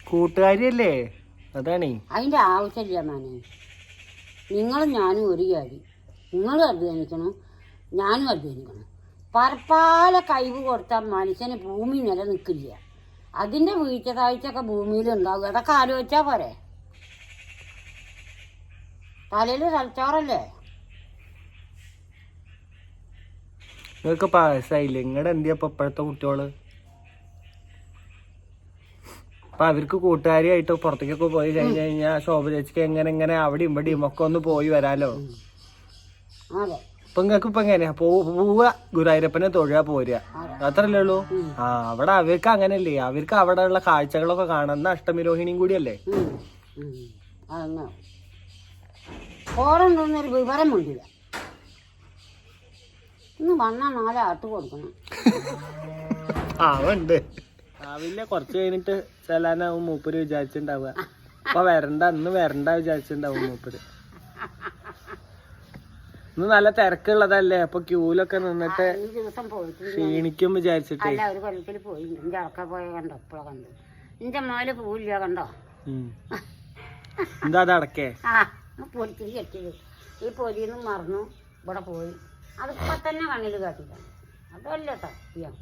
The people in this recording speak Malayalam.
കൂട്ടുകാരിയല്ലേ, അതാണേ. അതിന്റെ ആവശ്യമില്ല മാനെ. നിങ്ങളും ഞാനും ഒരു കാര്യം, നിങ്ങളും അധ്വാനിക്കണം, ഞാനും അധ്വാനിക്കണം. പരപ്പാല കഴിവ് കൊടുത്താൽ മനുഷ്യന് ഭൂമി നിലനിൽക്കില്ല. അതിന്റെ വീഴ്ച താഴ്ചയൊക്കെ ഭൂമിയിൽ ഉണ്ടാവും. ഇടയ്ക്ക് ആലോചിച്ചാ പോരെ. തലയിൽ തലച്ചോറല്ലേ. നിങ്ങൾക്ക് പാസ്സായില്ലേ? നിങ്ങളുടെ എന്തിയപ്പോ ഇപ്പോഴത്തെ കുട്ടികള്? അപ്പൊ അവർക്ക് കൂട്ടുകാരിയായിട്ട് പുറത്തേക്കൊക്കെ പോയി കഴിഞ്ഞു കഴിഞ്ഞാൽ ശോഭ ചേച്ചിക്ക് എങ്ങനെ അവിടെയും ഇവിടെയും ഒക്കെ ഒന്ന് പോയി വരാലോ. ഇപ്പൊ നിങ്ങൾക്ക് ഇപ്പൊ എങ്ങനെയാ പോവുക, ഗുരുവായൂരപ്പനെ തൊഴുക, പോരുക, അത്രല്ലേ ഉള്ളൂ. അവിടെ അവർക്ക് അങ്ങനല്ലേ, അവർക്ക് അവിടെ ഉള്ള കാഴ്ചകളൊക്കെ കാണുന്ന അഷ്ടമിരോഹിണിയും കൂടിയല്ലേ. ഓരോന്നൊരു വിവരം മുണ്ടില്ല. ഇന്ന് വന്നാ 4 ആട്ട് കൊടുക്കണം. ഉണ്ട് രാവിലെ കുറച്ച് കഴിഞ്ഞിട്ട് ചെല്ലാനാവും മൂപ്പര് വിചാരിച്ചിണ്ടാവുക. അപ്പൊ അന്ന് വരണ്ട വിചാരിച്ചിണ്ടാവും മൂപ്പര്. ഇന്ന് നല്ല തിരക്കുള്ളതല്ലേ, അപ്പൊ ക്യൂലൊക്കെ നിന്നിട്ട് ക്ഷീണിക്കും വിചാരിച്ചിട്ട്. ഒരു കൊല്ലത്തിൽ പോയി എന്റെ അടക്ക പോയ കണ്ടോ, ഇപ്പഴ കണ്ടു. എന്റെ മോല് പോവില്ല കണ്ടോ. എന്താ അത് അടക്കേ? പൊരിച്ചിരി കെട്ടിയത്. ഈ പൊരിയൊന്നും മറന്നു ഇവിടെ പോയി. അതിപ്പോ തന്നെ കണ്ണിൽ കാട്ടില്ല. അതല്ലേ സത്യം.